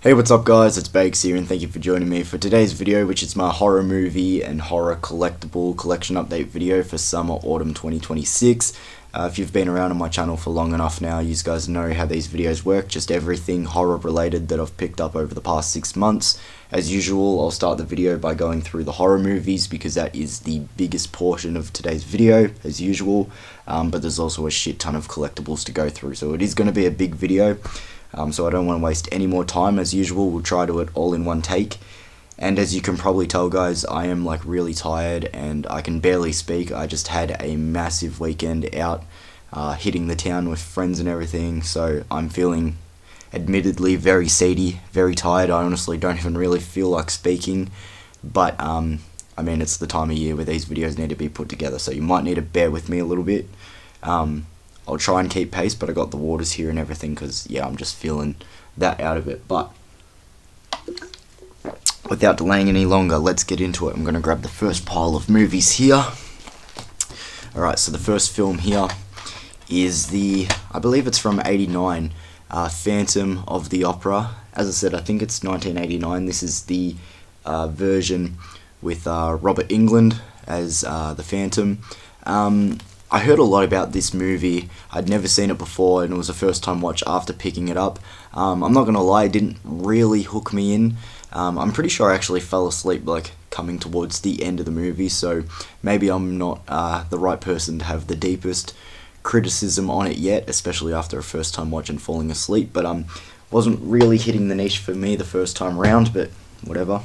Hey, what's up guys, it's Bakes here and thank you for joining me for today's video, which is my horror movie and horror collectible collection update video for summer autumn 2026. If you've been around on my channel for long enough now, you guys know how these videos work, just everything horror related that I've picked up over the past 6 months. As usual, I'll start the video by going through the horror movies because that is the biggest portion of today's video, as usual, but there's also a shit ton of collectibles to go through, so it is going to be a big video. So I don't want to waste any more time. As usual, we'll try to do it all in one take. And as you can probably tell guys, I am like really tired and I can barely speak. I just had a massive weekend out hitting the town with friends and everything, so I'm feeling admittedly very seedy, very tired. I honestly don't even really feel like speaking, but I mean, it's the time of year where these videos need to be put together, so you might need to bear with me a little bit. I'll try and keep pace, but I got the waters here and everything because, yeah, I'm just feeling that out of it. But without delaying any longer, let's get into it. I'm going to grab the first pile of movies here. Alright, so the first film here is I believe it's from '89, Phantom of the Opera. As I said, I think it's 1989. This is the version with Robert Englund as the Phantom. I heard a lot about this movie. I'd never seen it before, and it was a first time watch after picking it up. I'm not gonna lie, it didn't really hook me in. I'm pretty sure I actually fell asleep like coming towards the end of the movie, so maybe I'm not the right person to have the deepest criticism on it yet, especially after a first time watch and falling asleep, but wasn't really hitting the niche for me the first time around, but whatever.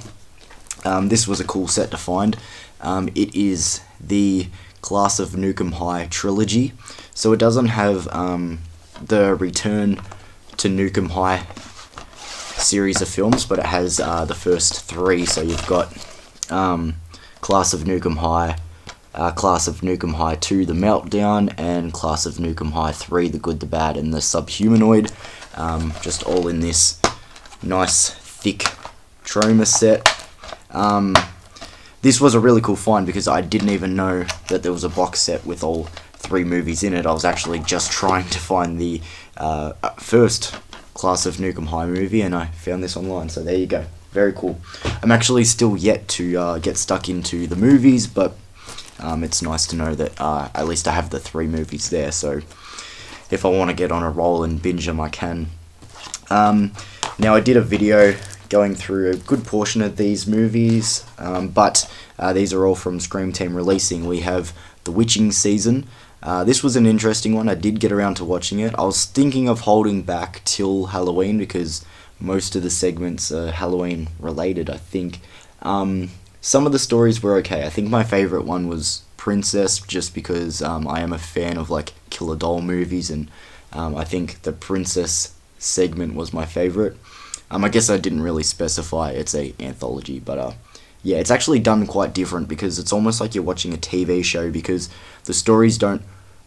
This was a cool set to find. It is the Class of Nuke 'Em High trilogy, so it doesn't have the Return to Nuke 'Em High series of films, but it has the first three. So you've got Class of Nuke 'Em High, Class of Nuke 'Em High 2, The Meltdown, and Class of Nuke 'Em High 3, The Good, the Bad, and the Subhumanoid, just all in this nice thick trauma set. This was a really cool find because I didn't even know that there was a box set with all three movies in it. I was actually just trying to find the first Class of Nuke 'Em High movie, and I found this online, so there you go. Very cool. I'm actually still yet to get stuck into the movies, but it's nice to know that at least I have the three movies there, so if I want to get on a roll and binge them, I can. Now, I did a video going through a good portion of these movies, but these are all from Scream Team Releasing. We have The Witching Season. This was an interesting one. I did get around to watching it. I was thinking of holding back till Halloween because most of the segments are Halloween related, I think. Some of the stories were okay. I think my favourite one was Princess, just because I am a fan of like Killer Doll movies, and I think the Princess segment was my favourite. I guess I didn't really specify it's a anthology, but yeah, it's actually done quite different because it's almost like you're watching a TV show because the stories don't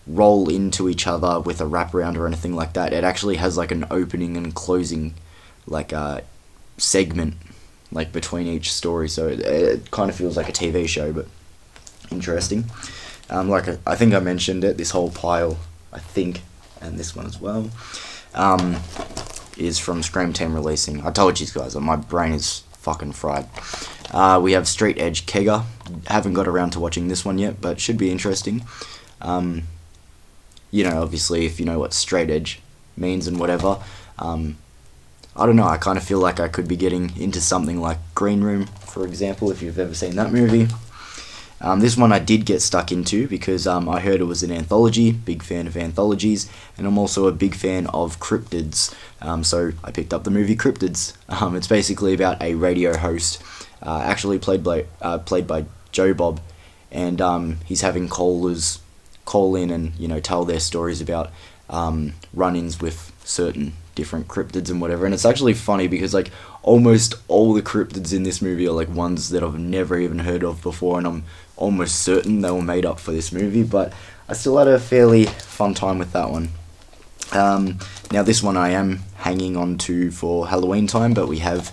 roll into each other with a wraparound or anything like that. It actually has like an opening and closing like segment like between each story, so it kind of feels like a TV show, but interesting. Like I think I mentioned it, this whole pile, I think, and this one as well, is from Scream Team Releasing. I told you guys, my brain is fucking fried. We have Street Edge Kegger. Haven't got around to watching this one yet, but should be interesting. You know, obviously, if you know what straight edge means and whatever. I don't know, I kind of feel like I could be getting into something like Green Room, for example, if you've ever seen that movie. This one I did get stuck into because I heard it was an anthology, big fan of anthologies, and I'm also a big fan of cryptids, so I picked up the movie Cryptids. It's basically about a radio host, actually played by Joe Bob, and he's having callers call in and, you know, tell their stories about run-ins with certain different cryptids and whatever, and it's actually funny because like almost all the cryptids in this movie are like ones that I've never even heard of before, and I'm almost certain they were made up for this movie, but I still had a fairly fun time with that one. Now this one I am hanging on to for Halloween time, but we have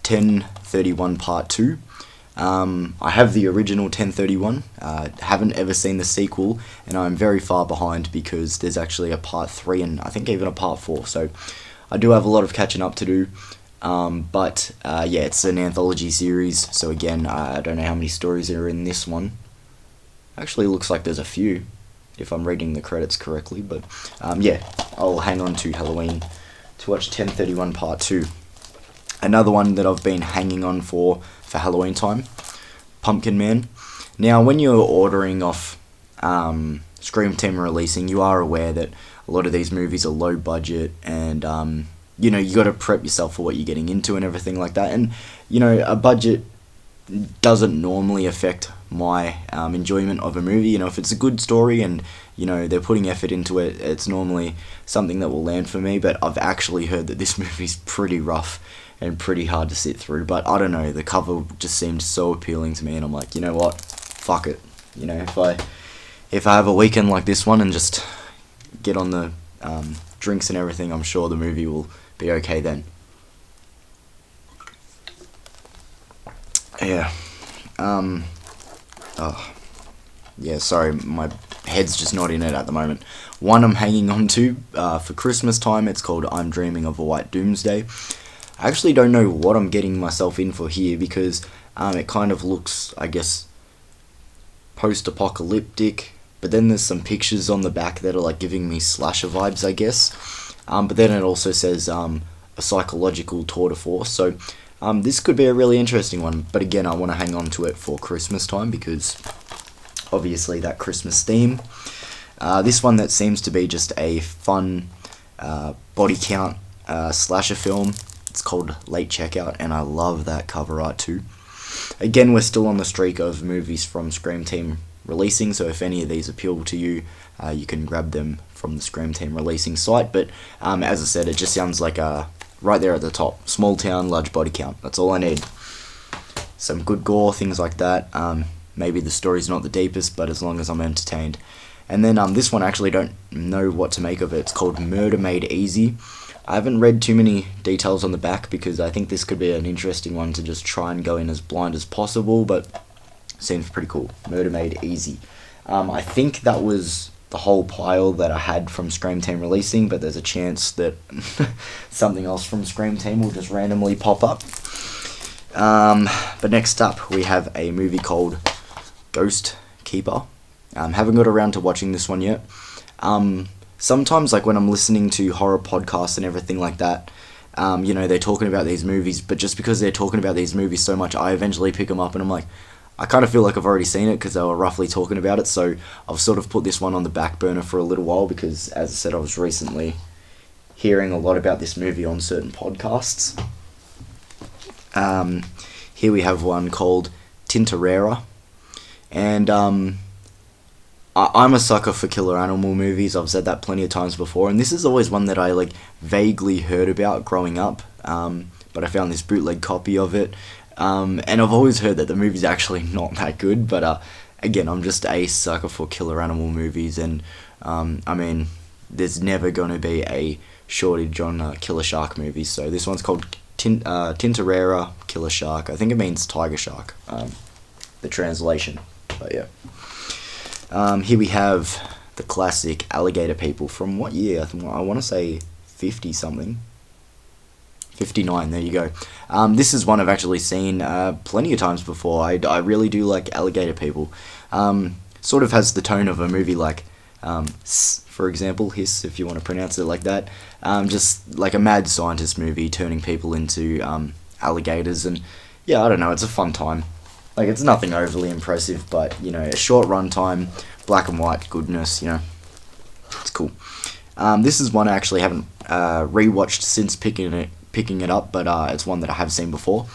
1031 Part 2. I have the original 1031, haven't ever seen the sequel, and I'm very far behind because there's actually a part 3 and I think even a part 4, so I do have a lot of catching up to do. Yeah, it's an anthology series, so again, I don't know how many stories are in this one. Actually, looks like there's a few, if I'm reading the credits correctly, but yeah, I'll hang on to Halloween to watch 1031 Part 2. Another one that I've been hanging on for Halloween time, Pumpkin Man. Now, when you're ordering off Scream Team Releasing, you are aware that a lot of these movies are low budget, and you know, you got to prep yourself for what you're getting into and everything like that. And you know, a budget doesn't normally affect my enjoyment of a movie. You know, if it's a good story and you know they're putting effort into it, it's normally something that will land for me. But I've actually heard that this movie's pretty rough and pretty hard to sit through. But I don't know, the cover just seemed so appealing to me, and I'm like, you know what, fuck it. You know, if I have a weekend like this one and just get on the drinks and everything, I'm sure the movie will be okay then. Yeah. Yeah, sorry, my head's just not in it at the moment. One I'm hanging on to for Christmas time, it's called I'm Dreaming of a White Doomsday. I actually don't know what I'm getting myself in for here, because it kind of looks, I guess, post-apocalyptic, but then there's some pictures on the back that are like giving me slasher vibes, I guess. But then it also says a psychological tour de force, so this could be a really interesting one. But again, I want to hang on to it for Christmas time, because obviously that Christmas theme. This one that seems to be just a fun body count slasher film. It's called Late Checkout, and I love that cover art too. Again, we're still on the streak of movies from Scream Team releasing, so if any of these appeal to you, you can grab them from the Scream Team releasing site. But as I said, it just sounds like right there at the top, small town, large body count. That's all I need. Some good gore, things like that. Maybe the story's not the deepest, but as long as I'm entertained. And then this one, I actually don't know what to make of it. It's called Murder Made Easy. I haven't read too many details on the back, because I think this could be an interesting one to just try and go in as blind as possible, but seems pretty cool. Murder Made Easy. I think that was the whole pile that I had from Scream Team releasing, but there's a chance that something else from Scream Team will just randomly pop up. But next up, we have a movie called Ghost Keeper. Haven't got around to watching this one yet. Sometimes, like when I'm listening to horror podcasts and everything like that, you know, they're talking about these movies, but just because they're talking about these movies so much, I eventually pick them up and I'm like, I kind of feel like I've already seen it because they were roughly talking about it, so I've sort of put this one on the back burner for a little while, because, as I said, I was recently hearing a lot about this movie on certain podcasts. Here we have one called Tintorera, and I'm a sucker for killer animal movies. I've said that plenty of times before, and this is always one that I like vaguely heard about growing up, but I found this bootleg copy of it, and I've always heard that the movie's actually not that good, but again, I'm just a sucker for killer animal movies, and I mean, there's never going to be a shortage on killer shark movies, so this one's called Tintorera Killer Shark. I think it means tiger shark, the translation, but yeah. Here we have the classic Alligator People from what year? I want to say 50-something. 59, there you go. This is one I've actually seen plenty of times before. I really do like Alligator People. Sort of has the tone of a movie like for example, Hiss, if you want to pronounce it like that. Just like a mad scientist movie turning people into alligators, and yeah, I don't know, it's a fun time. Like, it's nothing overly impressive, but, you know, a short run time, black and white goodness, you know, it's cool. This is one I actually haven't rewatched since picking it up, but it's one that I have seen before.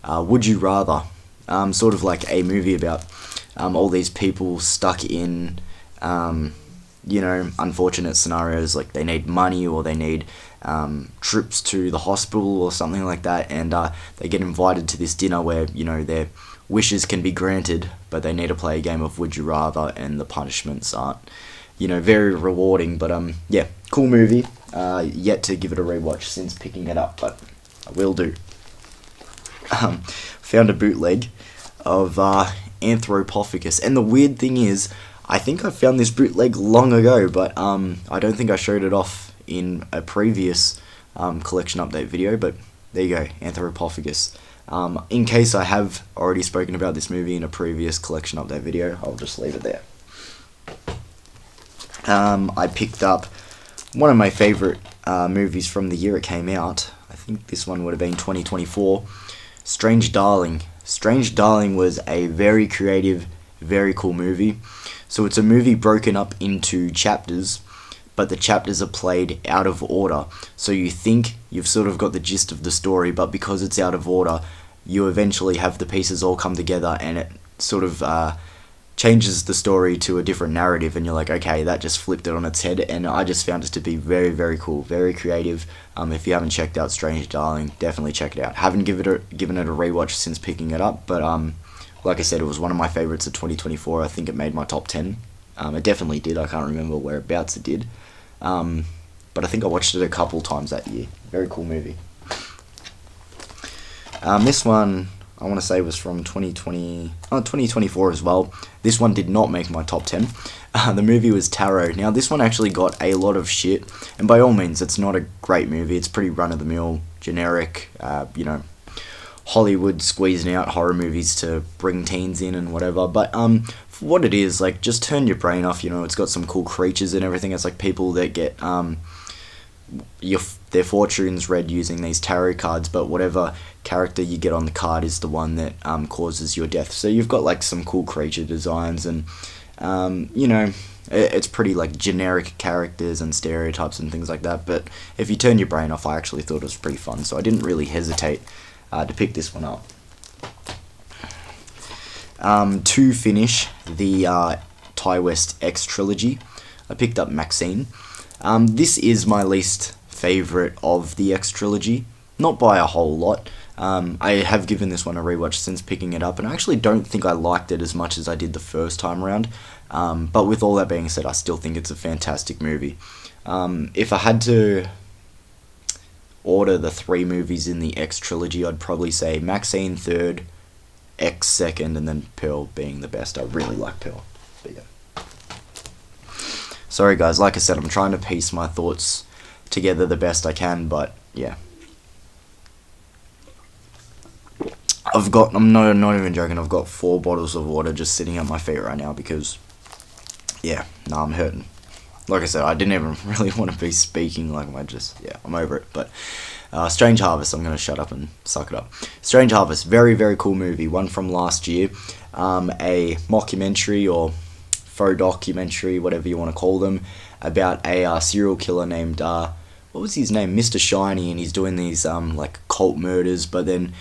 Would You Rather? Sort of like a movie about all these people stuck in, you know, unfortunate scenarios, like they need money or they need trips to the hospital or something like that, and they get invited to this dinner where, you know, their wishes can be granted, but they need to play a game of Would You Rather, and the punishments aren't, you know, very rewarding. But yeah, cool movie. Yet to give it a rewatch since picking it up, but I will do. Found a bootleg of Anthropophagus, and the weird thing is, I think I found this bootleg long ago, but I don't think I showed it off in a previous collection update video, but there you go, Anthropophagus. In case I have already spoken about this movie in a previous collection update video, I'll just leave it there. I picked up one of my favourite movies from the year it came out. I think this one would have been 2024. Strange Darling. Strange Darling was a very creative, very cool movie. So it's a movie broken up into chapters, but the chapters are played out of order. So you think you've sort of got the gist of the story, but because it's out of order, you eventually have the pieces all come together, and it sort of changes the story to a different narrative, and you're like, okay, that just flipped it on its head. And I just found it to be very, very cool, very creative. If you haven't checked out Strange Darling, definitely check it out. Haven't given it a rewatch since picking it up, but like I said, it was one of my favorites of 2024. I think it made my top 10. It definitely did. I can't remember whereabouts it did, but I think I watched it a couple times that year. Very cool movie. This one, I want to say, was from 2024 as well. This one did not make my top 10. The movie was Tarot. Now, this one actually got a lot of shit, and by all means, it's not a great movie. It's pretty run-of-the-mill, generic, Hollywood squeezing out horror movies to bring teens in and whatever. But for what it is, like, just turn your brain off. It's got some cool creatures and everything. It's like people that get their fortunes read using these tarot cards, but whatever character you get on the card is the one that causes your death. So you've got like some cool creature designs, and it's pretty like generic characters and stereotypes and things like that. But if you turn your brain off, I actually thought it was pretty fun, so I didn't really hesitate to pick this one up. To finish the Ty West X trilogy, I picked up Maxine. This is my least favourite of the X trilogy, not by a whole lot. I have given this one a rewatch since picking it up, and I actually don't think I liked it as much as I did the first time around. But with all that being said, I still think it's a fantastic movie. If I had to order the 3 movies in the X trilogy, I'd probably say Maxine third, X second, and then Pearl being the best. I really like Pearl. But yeah. Sorry guys, like I said, I'm trying to piece my thoughts together the best I can, but yeah. I'm not even joking, I've got 4 bottles of water just sitting at my feet right now because, yeah, I'm hurting. Like I said, I didn't even really want to be speaking, like I'm over it. But Strange Harvest, I'm going to shut up and suck it up. Strange Harvest, very, very cool movie, one from last year. A mockumentary or faux documentary, whatever you want to call them, about a serial killer named, what was his name? Mr. Shiny, and he's doing these like cult murders, but then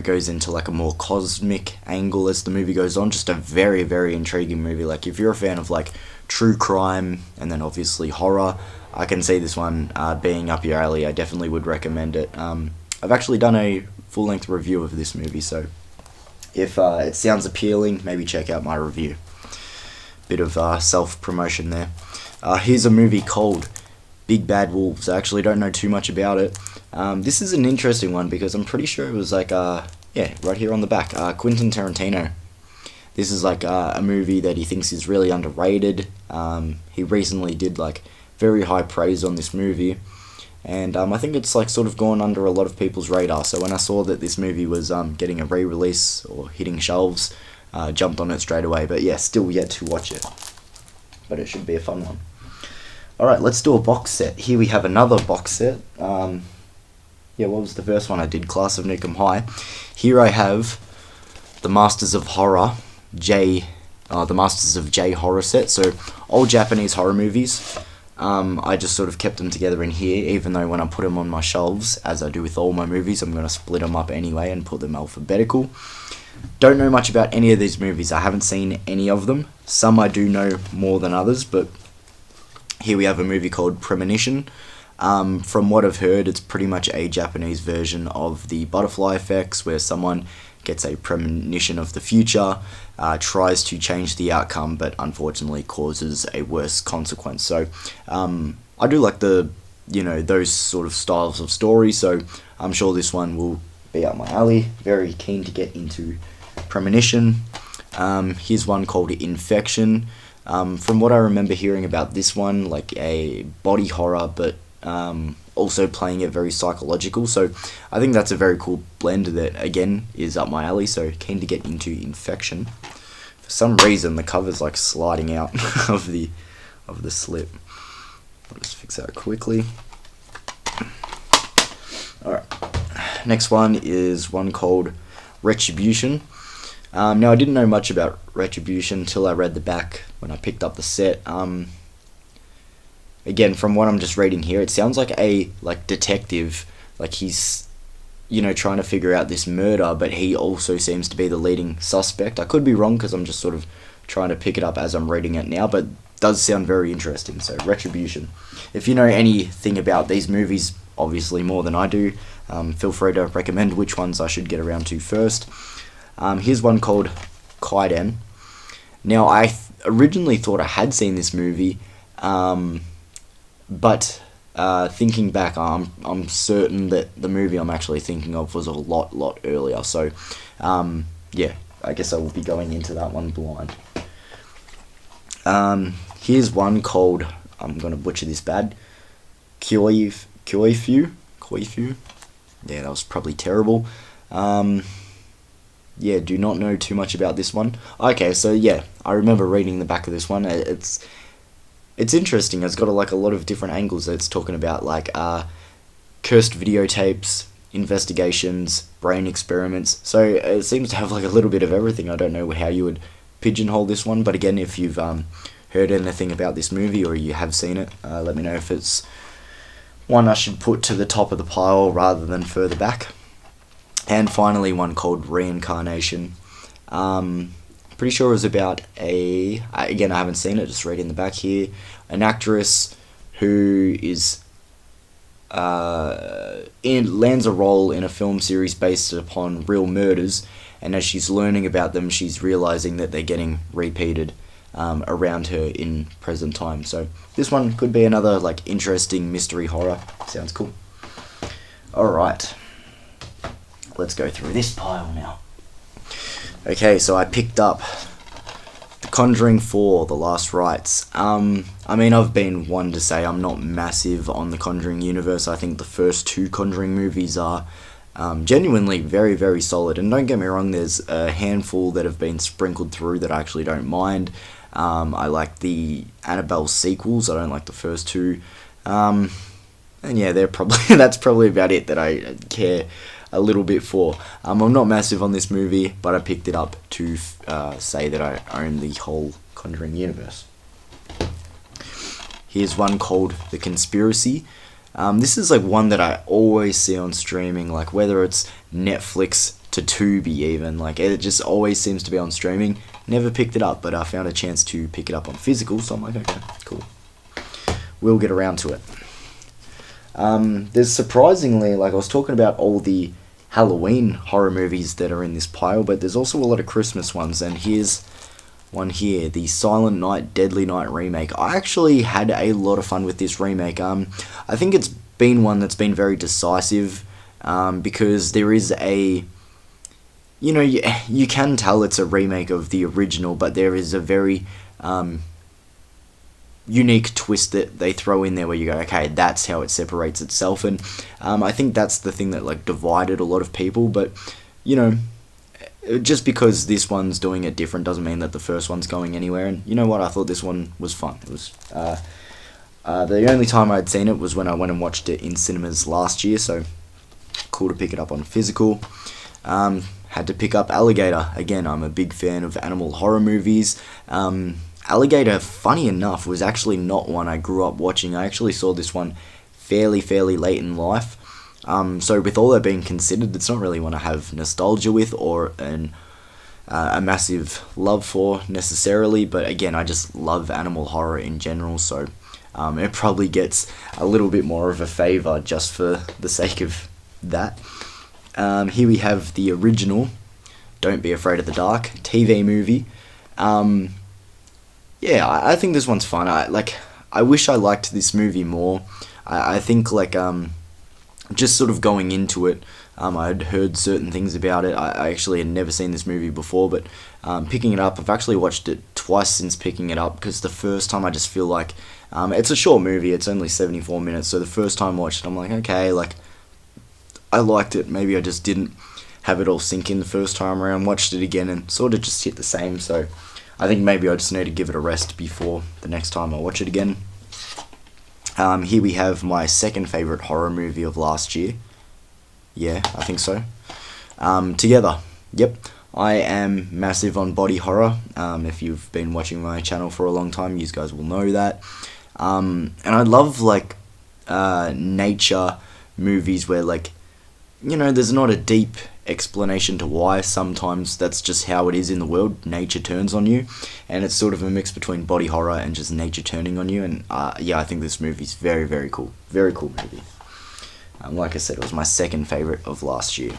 goes into like a more cosmic angle as the movie goes on. Just a very, very intriguing movie. Like if you're a fan of like true crime and then obviously horror, I can see this one being up your alley. I definitely would recommend it. I've actually done a full-length review of this movie, so if it sounds appealing, maybe check out my review. Bit of self-promotion there. Here's a movie called Big Bad Wolves. I actually don't know too much about it. This is an interesting one because I'm pretty sure it was like, right here on the back, Quentin Tarantino. This is like a movie that he thinks is really underrated. He recently did like very high praise on this movie, and I think it's like sort of gone under a lot of people's radar. So when I saw that this movie was getting a re-release or hitting shelves, jumped on it straight away. But yeah, still yet to watch it, but it should be a fun one. Alright, let's do a box set. Here we have another box set. What was the first one I did? Class of Nukem High. Here I have the Masters of Horror, the Masters of J horror set. So, old Japanese horror movies. I just sort of kept them together in here, even though when I put them on my shelves, as I do with all my movies, I'm going to split them up anyway and put them alphabetical. Don't know much about any of these movies. I haven't seen any of them. Some I do know more than others, but here we have a movie called Premonition. From what I've heard, it's pretty much a Japanese version of the butterfly effects, where someone gets a premonition of the future, tries to change the outcome, but unfortunately causes a worse consequence. So I do like those sort of styles of story, so I'm sure this one will be up my alley. Very keen to get into Premonition. Here's one called Infection. From what I remember hearing about this one, like a body horror, but also playing it very psychological. So I think that's a very cool blend that, again, is up my alley. So keen to get into Infection. For some reason, the cover's like sliding out of the slip. I'll just fix that quickly. Alright. Next one is one called Retribution. Now, I didn't know much about Retribution until I read the back when I picked up the set. Again, from what I'm just reading here, it sounds like a detective, like he's, trying to figure out this murder, but he also seems to be the leading suspect. I could be wrong because I'm just sort of trying to pick it up as I'm reading it now, but it does sound very interesting. So, Retribution. If you know anything about these movies, obviously more than I do, feel free to recommend which ones I should get around to first. Here's one called Kaiden. Now, I originally thought I had seen this movie, but thinking back, I'm certain that the movie I'm actually thinking of was a lot earlier. So, yeah, I guess I will be going into that one blind. Here's one called, I'm going to butcher this bad, Koifu. Yeah, that was probably terrible. Yeah, do not know too much about this one. Okay, so yeah, I remember reading the back of this one. It's interesting. It's got a lot of different angles. It's talking about cursed videotapes, investigations, brain experiments. So it seems to have a little bit of everything. I don't know how you would pigeonhole this one, but again, if you've heard anything about this movie or you have seen it, let me know if it's one I should put to the top of the pile rather than further back. And finally, one called Reincarnation. Pretty sure it was about again, I haven't seen it, just reading the back here, an actress who is lands a role in a film series based upon real murders, and as she's learning about them, she's realizing that they're getting repeated around her in present time. So this one could be another interesting mystery horror. Sounds cool. Alright, let's go through this pile now. Okay, so I picked up The Conjuring 4, The Last Rites. I've been one to say I'm not massive on the Conjuring universe. I think the first two Conjuring movies are genuinely very, very solid. And don't get me wrong, there's a handful that have been sprinkled through that I actually don't mind. I like the Annabelle sequels. I don't like the first two. And yeah, that's probably about it that I care a little bit for. I'm not massive on this movie, but I picked it up to say that I own the whole Conjuring universe. Here's one called The Conspiracy. This is one that I always see on streaming, whether it's Netflix to Tubi even, it just always seems to be on streaming. Never picked it up, but I found a chance to pick it up on physical, so I'm like, okay, cool. We'll get around to it. There's surprisingly, I was talking about all the Halloween horror movies that are in this pile, but there's also a lot of Christmas ones, and here's one here, the Silent Night, Deadly Night remake. I actually had a lot of fun with this remake. I think it's been one that's been very decisive, because there is you can tell it's a remake of the original, but there is a very unique twist that they throw in there where you go, okay, that's how it separates itself. And I think that's the thing that divided a lot of people. But just because this one's doing it different doesn't mean that the first one's going anywhere. And you know what, I thought this one was fun. It was the only time I'd seen it was when I went and watched it in cinemas last year, so cool to pick it up on physical. Had to pick up Alligator. Again, I'm a big fan of animal horror movies. Alligator, funny enough, was actually not one I grew up watching. I actually saw this one fairly late in life. So with all that being considered, it's not really one I have nostalgia with or a massive love for necessarily. But again, I just love animal horror in general, so it probably gets a little bit more of a favour just for the sake of that. Here we have the original Don't Be Afraid of the Dark TV movie. Yeah, I think this one's fun. I wish I liked this movie more. I think just sort of going into it, I'd heard certain things about it. I actually had never seen this movie before, but picking it up, I've actually watched it twice since picking it up, because the first time I just feel like it's a short movie. It's only 74 minutes, so the first time I watched it, I'm like, okay, like I liked it. Maybe I just didn't have it all sink in the first time around. Watched it again and sort of just hit the same. So I think maybe I just need to give it a rest before the next time I watch it again. Here we have my second favourite horror movie of last year. Yeah, I think so. Together. Yep. I am massive on body horror. If you've been watching my channel for a long time, you guys will know that. And I love, like, nature movies where, like, you know, there's not a deep explanation to why. Sometimes that's just how it is in the world. Nature turns on you, and it's sort of a mix between body horror and just nature turning on you. And yeah, I think this movie's very, very cool. Very cool movie. Like I said, it was my second favourite of last year.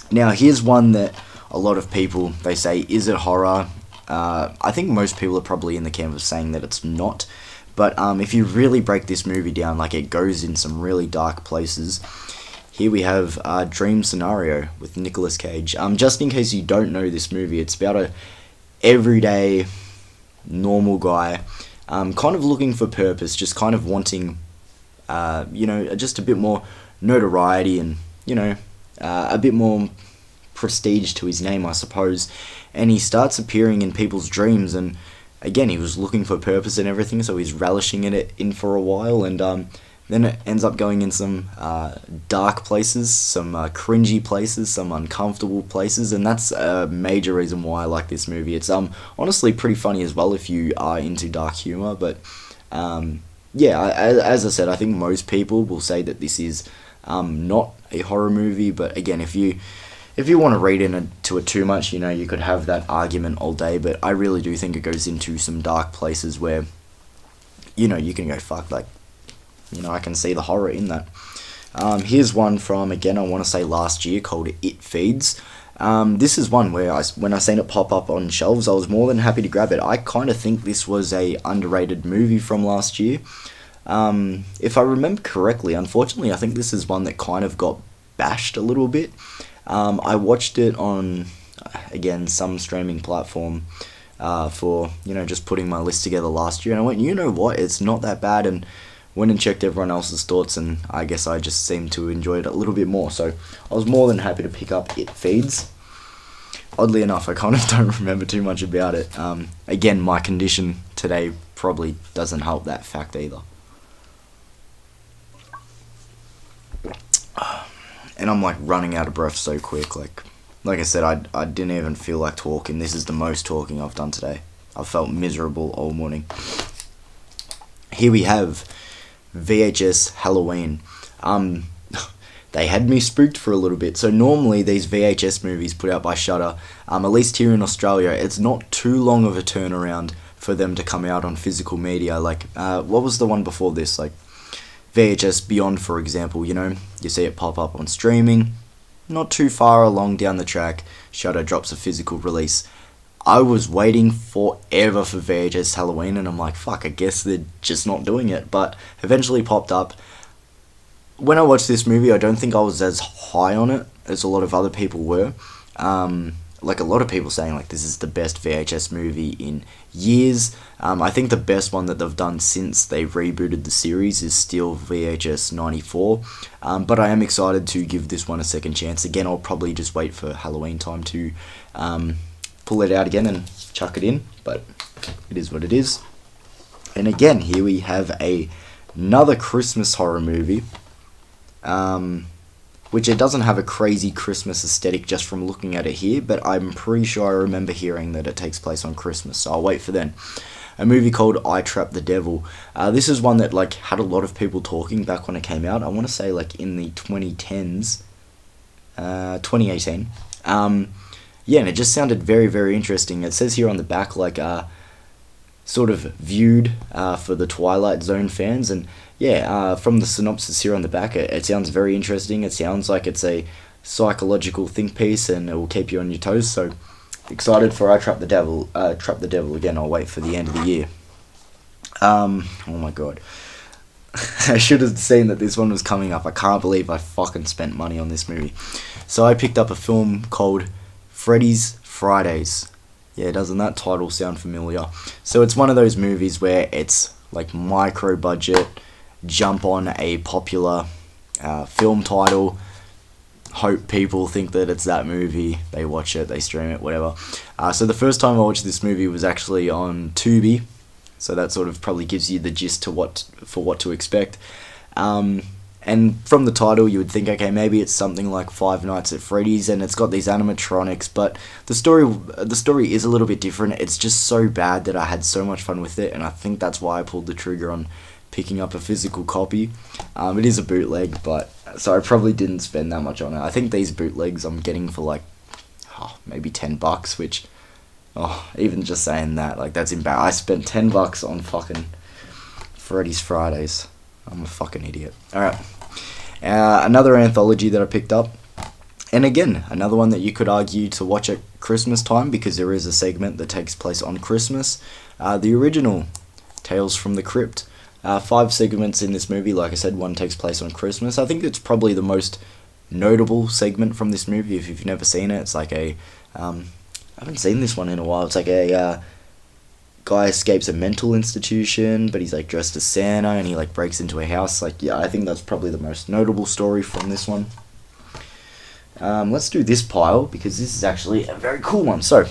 Now, here's one that a lot of people, they say, is it horror? I think most people are probably in the camp of saying that it's not. But if you really break this movie down, like, it goes in some really dark places. Here we have Dream Scenario with Nicolas Cage. Just in case you don't know this movie, it's about a everyday, normal guy, kind of looking for purpose, just kind of wanting, you know, just a bit more notoriety and, you know, a bit more prestige to his name, I suppose. And he starts appearing in people's dreams, and again, he was looking for purpose and everything, so he's relishing in it for a while, and then it ends up going in some dark places, some cringy places, some uncomfortable places, and that's a major reason why I like this movie. It's honestly pretty funny as well if you are into dark humor, but yeah, as I said, I think most people will say that this is not a horror movie, but again, if you want to read into it too much, you know, you could have that argument all day, but I really do think it goes into some dark places where, you know, you can go, fuck, like, you know, I can see the horror in that. Here's one from, again, I want to say last year, called It Feeds. This is one where when I seen it pop up on shelves, I was more than happy to grab it. I kind of think this was a underrated movie from last year. If I remember correctly, unfortunately, I think this is one that kind of got bashed a little bit. I watched it on, again, some streaming platform for, you know, just putting my list together last year, and I went, you know what, it's not that bad, and went and checked everyone else's thoughts, and I guess I just seemed to enjoy it a little bit more, so I was more than happy to pick up It Feeds. Oddly enough, I kind of don't remember too much about it. Again, my condition today probably doesn't help that fact either. And I'm like running out of breath so quick. Like I said, I didn't even feel like talking. This is the most talking I've done today. I felt miserable all morning. Here we have VHS Halloween. They had me spooked for a little bit. So normally these VHS movies put out by Shudder, at least here in Australia, it's not too long of a turnaround for them to come out on physical media. Like, what was the one before this? Like, VHS Beyond, for example, you know, you see it pop up on streaming. Not too far along down the track, Shudder drops a physical release. I was waiting forever for VHS Halloween, and I'm like, fuck, I guess they're just not doing it. But eventually popped up. When I watched this movie, I don't think I was as high on it as a lot of other people were. Like, a lot of people saying, like, this is the best VHS movie in years. I think the best one that they've done since they rebooted the series is still VHS 94. But I am excited to give this one a second chance. Again, I'll probably just wait for Halloween time to pull it out again and chuck it in. But it is what it is. And again, here we have another Christmas horror movie. Which it doesn't have a crazy Christmas aesthetic just from looking at it here, but I'm pretty sure I remember hearing that it takes place on Christmas, so I'll wait for then. A movie called I Trapped the Devil. This is one that, like, had a lot of people talking back when it came out. I want to say, like, in the 2010s, 2018. Yeah, and it just sounded very, very interesting. It says here on the back, like, sort of viewed for the Twilight Zone fans, and yeah, from the synopsis here on the back, it sounds very interesting. It sounds like it's a psychological think piece, and it will keep you on your toes. So excited for I Trap the Devil. Trap the Devil again. I'll wait for the end of the year. Oh my god, I should have seen that this one was coming up. I can't believe I fucking spent money on this movie. So I picked up a film called Freddy's Fridays. Yeah, doesn't that title sound familiar? So it's one of those movies where it's like micro budget, jump on a popular film title, hope people think that it's that movie, they watch it, they stream it, whatever. So the first time I watched this movie was actually on Tubi, so that sort of probably gives you the gist to what to expect. And from the title, you would think, okay, maybe it's something like Five Nights at Freddy's, and it's got these animatronics, but the story is a little bit different. It's just so bad that I had so much fun with it, and I think that's why I pulled the trigger on picking up a physical copy. It is a bootleg, but so I probably didn't spend that much on it. I think these bootlegs I'm getting for like maybe $10, which even just saying that, like, that's embarrassing. I spent $10 on fucking Freddy's Fridays. I'm a fucking idiot. Alright. Another anthology that I picked up. And again, another one that you could argue to watch at Christmas time, because there is a segment that takes place on Christmas. The original Tales from the Crypt. 5 segments in this movie. Like I said, one takes place on Christmas. I think it's probably the most notable segment from this movie. If you've never seen it, it's like a... I haven't seen this one in a while. It's like a... guy escapes a mental institution, but he's like dressed as Santa, and he like breaks into a house. Like, yeah, I think that's probably the most notable story from this one. Let's do this pile, because this is actually a very cool one. So,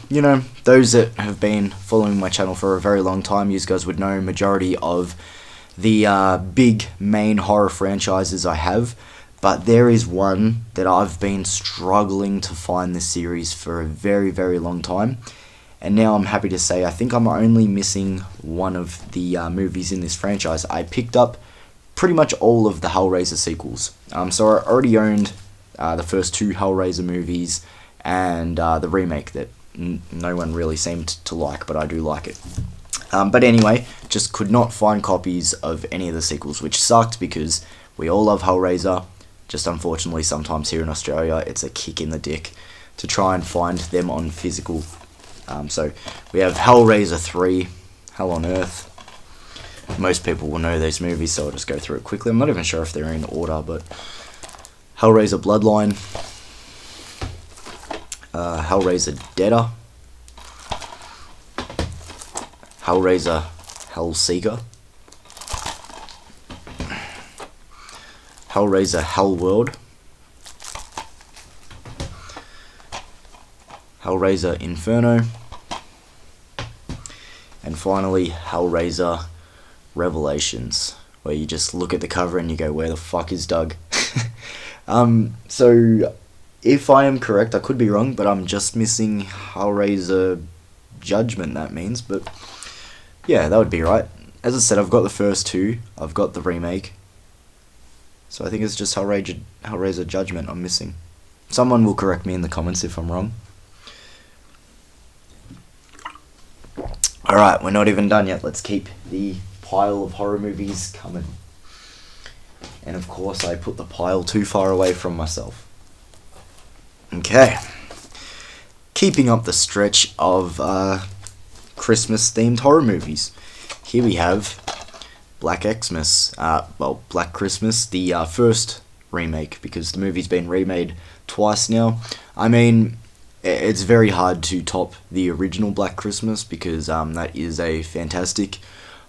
you know, those that have been following my channel for a very long time, you guys would know majority of the big main horror franchises I have, but there is one that I've been struggling to find this series for a very, very long time. And now I'm happy to say I think I'm only missing one of the movies in this franchise. I picked up pretty much all of the Hellraiser sequels. So I already owned the first 2 Hellraiser movies and the remake that no one really seemed to like, but I do like it. But anyway, just could not find copies of any of the sequels, which sucked because we all love Hellraiser. Just unfortunately, sometimes here in Australia, it's a kick in the dick to try and find them on physical. So we have Hellraiser 3, Hell on Earth. Most people will know these movies, so I'll just go through it quickly. I'm not even sure if they're in order, but Hellraiser Bloodline, Hellraiser Deader, Hellraiser Hellseeker, Hellraiser Hellworld, Hellraiser Inferno, and finally Hellraiser Revelations, where you just look at the cover and you go, where the fuck is Doug? So if I am correct, I could be wrong, but I'm just missing Hellraiser Judgment, that means, but yeah, that would be right. As I said, I've got the first 2, I've got the remake, so I think it's just Hellraiser Judgment I'm missing. Someone will correct me in the comments if I'm wrong. Alright, we're not even done yet. Let's keep the pile of horror movies coming. And of course, I put the pile too far away from myself. Okay. Keeping up the stretch of Christmas-themed horror movies. Here we have Black Xmas. Black Christmas, the first remake, because the movie's been remade twice now. I mean, it's very hard to top the original Black Christmas, because that is a fantastic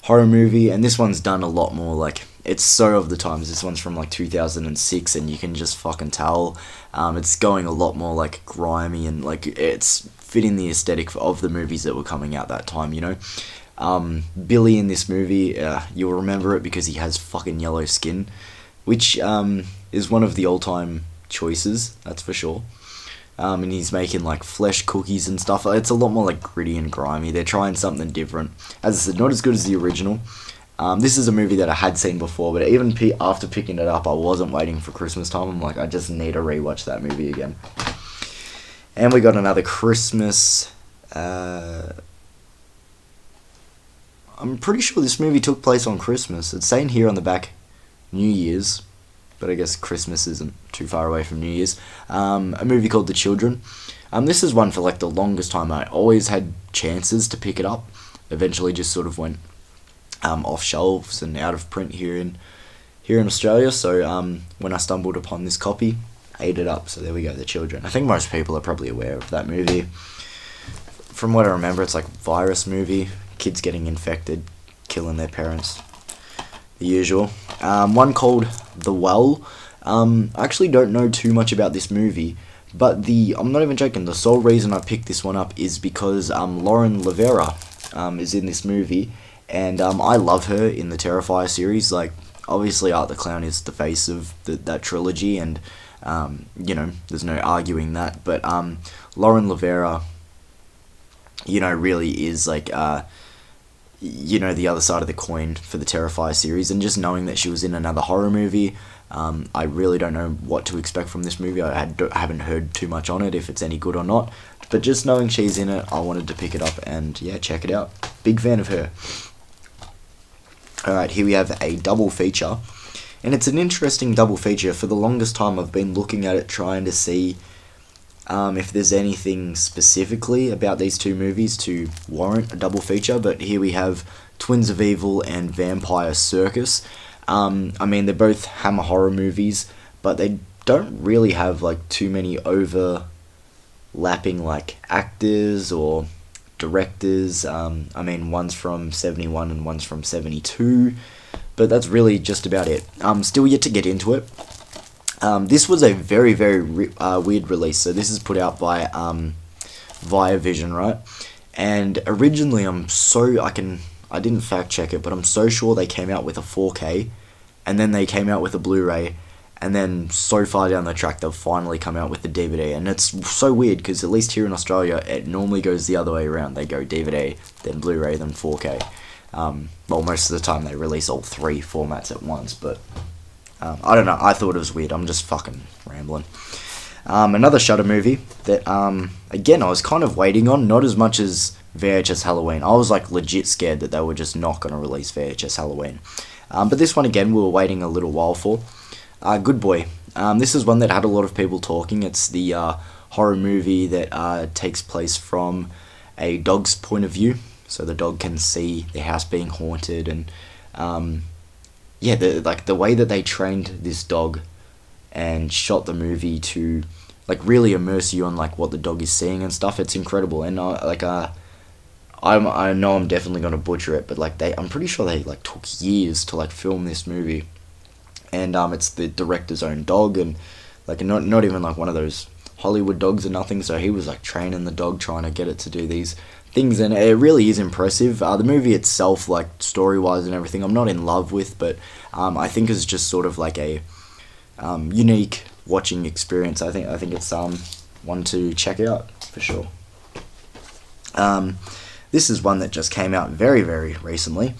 horror movie, and this one's done a lot more, like, it's so of the times. This one's from like 2006, and you can just fucking tell it's going a lot more like grimy, and like it's fitting the aesthetic of the movies that were coming out that time, you know. Billy in this movie, you'll remember it because he has fucking yellow skin, which is one of the all-time choices, that's for sure. And he's making like flesh cookies and stuff. It's a lot more like gritty and grimy. They're trying something different. As I said, not as good as the original. This is a movie that I had seen before, but even after picking it up, I wasn't waiting for Christmas time. I'm like, I just need to rewatch that movie again. And we got another Christmas. I'm pretty sure this movie took place on Christmas. It's saying here on the back, New Year's, but I guess Christmas isn't too far away from New Year's. A movie called The Children. This is one for like the longest time. I always had chances to pick it up. Eventually just sort of went off shelves and out of print here in Australia. So when I stumbled upon this copy, ate it up. So there we go, The Children. I think most people are probably aware of that movie. From what I remember, it's like a virus movie, kids getting infected, killing their parents, the usual. One called The Well. I actually don't know too much about this movie, but I'm not even joking, the sole reason I picked this one up is because Lauren Rivera is in this movie, and I love her in the Terrifier series. Like, obviously Art the Clown is the face of that trilogy, and there's no arguing that, but Lauren Rivera, really is like the other side of the coin for the Terrifier series. And just knowing that she was in another horror movie, I really don't know what to expect from this movie. I haven't heard too much on it, if it's any good or not, but just knowing she's in it, I wanted to pick it up and yeah, check it out. Big fan of her. Alright, here we have a double feature, and it's an interesting double feature. For the longest time I've been looking at it, trying to see if there's anything specifically about these two movies to warrant a double feature, but here we have Twins of Evil and Vampire Circus. They're both Hammer horror movies, but they don't really have like too many overlapping like actors or directors. One's from 71 and one's from 72, but that's really just about it. Still yet to get into it. This was a very, very weird release. So this is put out by Via Vision, right? And originally, I didn't fact check it, but I'm so sure they came out with a 4K, and then they came out with a Blu-ray, and then so far down the track they've finally come out with the DVD. And it's so weird because at least here in Australia it normally goes the other way around. They go DVD, then Blu-ray, then 4K. Most of the time they release all three formats at once, but I don't know, I thought it was weird. I'm just fucking rambling. Another Shudder movie that, again, I was kind of waiting on, not as much as VHS Halloween. I was like legit scared that they were just not going to release VHS Halloween. But this one, again, we were waiting a little while for. Good Boy. This is one that had a lot of people talking. It's the horror movie that takes place from a dog's point of view. So the dog can see the house being haunted, and the way that they trained this dog and shot the movie to like really immerse you on like what the dog is seeing and stuff. It's incredible. And I know I'm definitely gonna butcher it, but I'm pretty sure they like took years to like film this movie, and it's the director's own dog, and like not even like one of those Hollywood dogs or nothing. So he was like training the dog, trying to get it to do these things, and it really is impressive. The movie itself, like story-wise and everything, I'm not in love with, but I think it's just sort of like a unique watching experience. I think it's one to check out for sure. This is one that just came out very, very recently.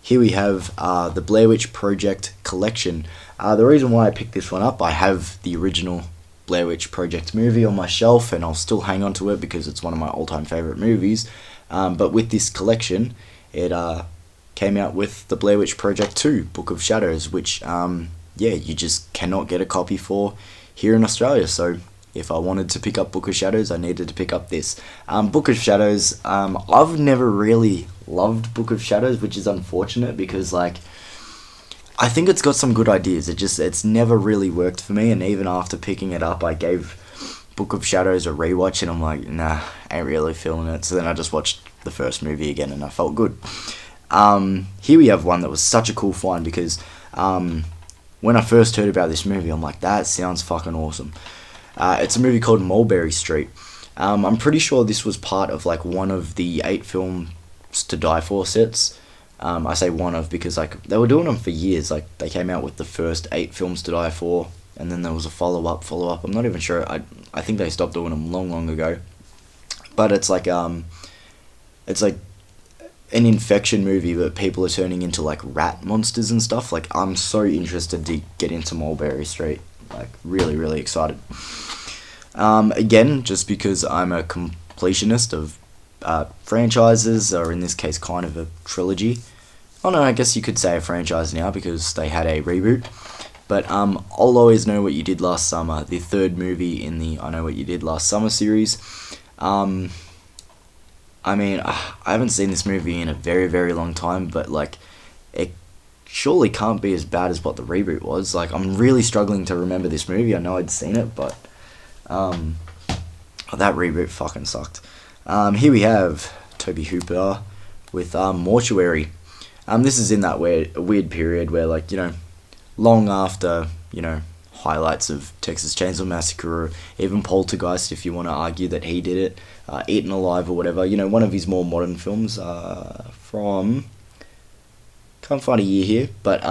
Here we have the Blair Witch Project Collection. The reason why I picked this one up, I have the original Blair Witch Project movie on my shelf, and I'll still hang on to it because it's one of my all-time favourite movies. But with this collection, it came out with the Blair Witch Project 2, Book of Shadows, which, you just cannot get a copy for here in Australia. So if I wanted to pick up Book of Shadows, I needed to pick up this. Book of Shadows, I've never really loved Book of Shadows, which is unfortunate because, like, I think it's got some good ideas. It's never really worked for me, and even after picking it up, I gave Book of Shadows a rewatch, and I'm like, nah, ain't really feeling it. So then I just watched the first movie again, and I felt good. Here we have one that was such a cool find because when I first heard about this movie, I'm like, that sounds fucking awesome. It's a movie called Mulberry Street. I'm pretty sure this was part of like one of the 8 films to Die For sets. I say one of because like they were doing them for years. Like they came out with the first 8 films to Die For, and then there was a follow up. I'm not even sure. I think they stopped doing them long ago. But it's like an infection movie, but people are turning into like rat monsters and stuff. Like I'm so interested to get into Mulberry Street. Like really, really excited. Again, just because I'm a completionist of franchises, or in this case kind of a trilogy. Oh no, I guess you could say a franchise now because they had a reboot. But I'll Always Know What You Did Last Summer, the third movie in the I Know What You Did Last Summer series. I haven't seen this movie in a very, very long time, but like it surely can't be as bad as what the reboot was. Like, I'm really struggling to remember this movie. I know I'd seen it, but that reboot fucking sucked. Here we have Toby Hooper with Mortuary. This is in that weird period where, like, you know, long after, you know, highlights of Texas Chainsaw Massacre, or even Poltergeist, if you want to argue that he did it, Eaten Alive or whatever, you know, one of his more modern films from... Can't find a year here, but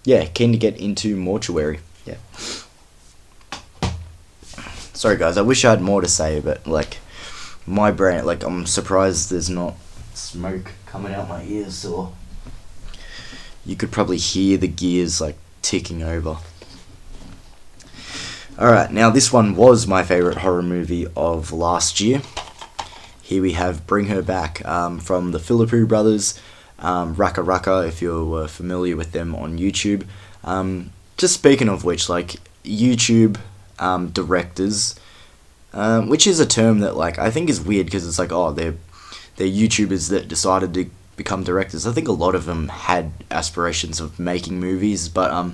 yeah, keen to get into Mortuary. Yeah. Sorry guys, I wish I had more to say, but like my brain, like I'm surprised there's not smoke coming out my ears, or you could probably hear the gears like ticking over. Alright, now this one was my favourite horror movie of last year. Here we have Bring Her Back from the Philippou brothers. Raka Raka, if you're familiar with them on YouTube. Just speaking of which, like, YouTube directors, which is a term that, like, I think is weird, because it's like, oh, they're YouTubers that decided to become directors. I think a lot of them had aspirations of making movies, but,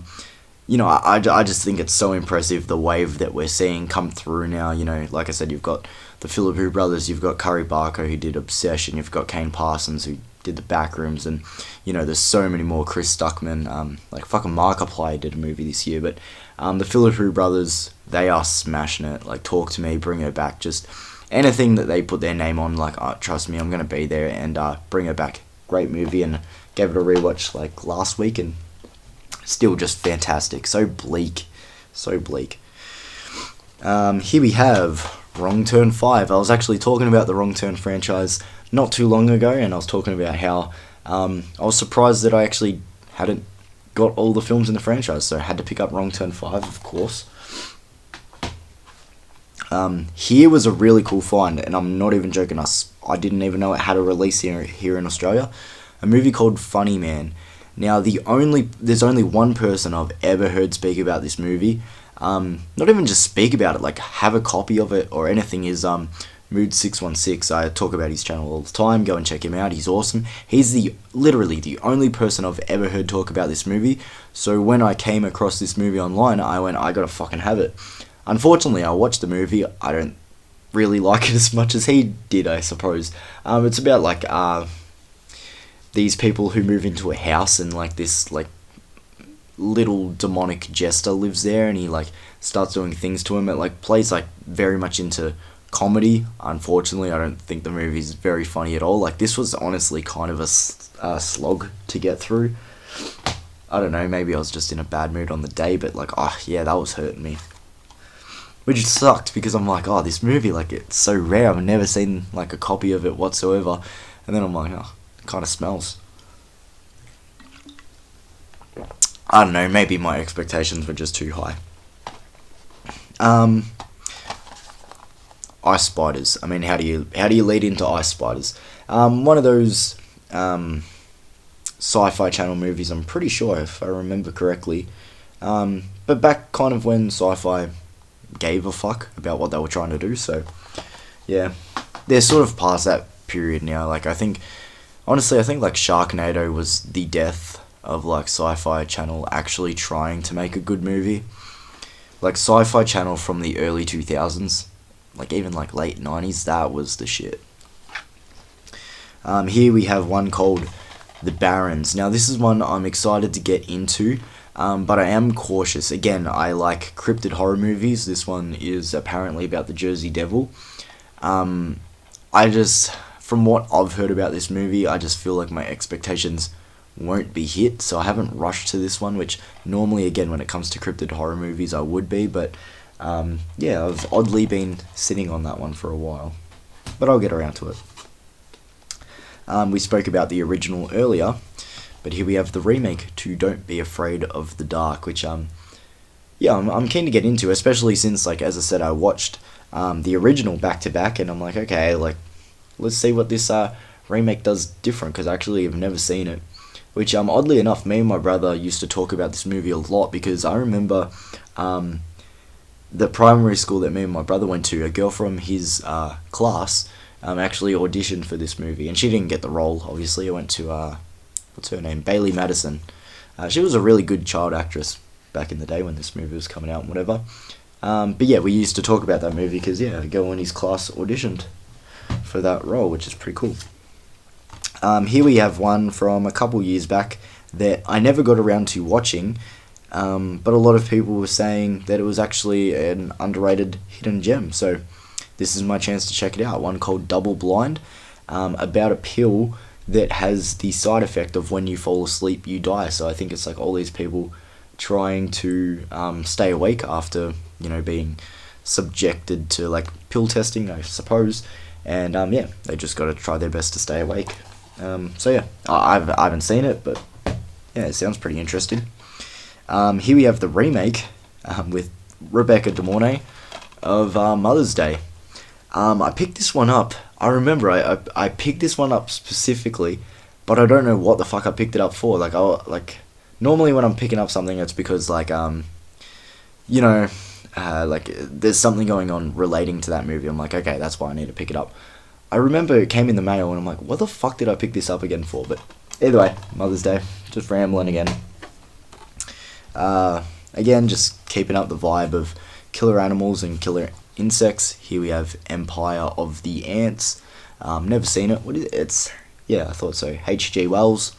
you know, I just think it's so impressive, the wave that we're seeing come through now. You know, like I said, you've got the Philippou brothers, you've got Curry Barker, who did Obsession, you've got Kane Parsons, who did the Backrooms, and you know, there's so many more. Chris Stuckman, like fucking Markiplier did a movie this year, but the Philippou brothers, they are smashing it. Like, Talk to Me, Bring Her Back, just anything that they put their name on, like, oh, trust me, I'm gonna be there. And Bring Her Back, great movie, and gave it a rewatch like last week, and still just fantastic. So bleak, so bleak. Here we have Wrong Turn 5. I was actually talking about the Wrong Turn franchise not too long ago, and I was talking about how I was surprised that I actually hadn't got all the films in the franchise, so I had to pick up Wrong Turn 5, of course. Here was a really cool find, and I'm not even joking, I didn't even know it had a release here in Australia. A movie called Funny Man. Now, there's only one person I've ever heard speak about this movie, not even just speak about it, like have a copy of it or anything, is Mood616. I talk about his channel all the time. Go and check him out. He's awesome. He's literally the only person I've ever heard talk about this movie. So when I came across this movie online, I went, I gotta fucking have it. Unfortunately, I watched the movie. I don't really like it as much as he did, I suppose. It's about like these people who move into a house, and like this like little demonic jester lives there, and he like starts doing things to him. It like plays like very much into comedy. Unfortunately, I don't think the movie's very funny at all. Like, this was honestly kind of a slog to get through. I don't know, maybe I was just in a bad mood on the day, but like, oh yeah, that was hurting me. Which sucked, because I'm like, oh, this movie, like, it's so rare. I've never seen like a copy of it whatsoever. And then I'm like, oh, it kind of smells. I don't know, maybe my expectations were just too high. Ice Spiders. I mean, how do you lead into Ice Spiders? One of those Sci-Fi Channel movies, I'm pretty sure, if I remember correctly. But back kind of when Sci-Fi gave a fuck about what they were trying to do. So yeah, they're sort of past that period now. Like, honestly, I think like Sharknado was the death of like Sci-Fi Channel actually trying to make a good movie. Like, Sci-Fi Channel from the early 2000s, like even like late 90s, that was the shit. Here we have one called The Barons. Now, this is one I'm excited to get into, but I am cautious. Again, I like cryptid horror movies. This one is apparently about the Jersey Devil. From what I've heard about this movie, I just feel like my expectations won't be hit, so I haven't rushed to this one, which normally, again, when it comes to cryptid horror movies, I would be, but yeah, I've oddly been sitting on that one for a while, but I'll get around to it. We spoke about the original earlier, but here we have the remake to Don't Be Afraid of the Dark, which yeah, I'm keen to get into, especially since, like, as I said, I watched the original back to back, and I'm like, okay, like, let's see what this remake does different, because actually I've never seen it. Which, oddly enough, me and my brother used to talk about this movie a lot, because I remember the primary school that me and my brother went to, a girl from his class actually auditioned for this movie, and she didn't get the role, obviously. I went to what's her name? Bailey Madison. She was a really good child actress back in the day when this movie was coming out and whatever. But yeah, we used to talk about that movie because, yeah, a girl in his class auditioned for that role, which is pretty cool. Here we have one from a couple years back that I never got around to watching, but a lot of people were saying that it was actually an underrated hidden gem. So this is my chance to check it out. One called Double Blind, about a pill that has the side effect of when you fall asleep, you die. So I think it's like all these people trying to stay awake after, being subjected to like pill testing, I suppose. And yeah, they just got to try their best to stay awake. So yeah, I haven't seen it, but yeah, it sounds pretty interesting. Here we have the remake with Rebecca De Mornay of Mother's Day. I picked this one up. I remember I picked this one up specifically, but I don't know what the fuck I picked it up for. Normally when I'm picking up something, it's because like there's something going on relating to that movie. I'm like, okay, that's why I need to pick it up. I remember it came in the mail and I'm like, what the fuck did I pick this up again for? But either way, Mother's Day, just rambling again. Again, just keeping up the vibe of killer animals and killer insects. Here we have Empire of the Ants. Never seen it. What is it? I thought so. H.G. Wells.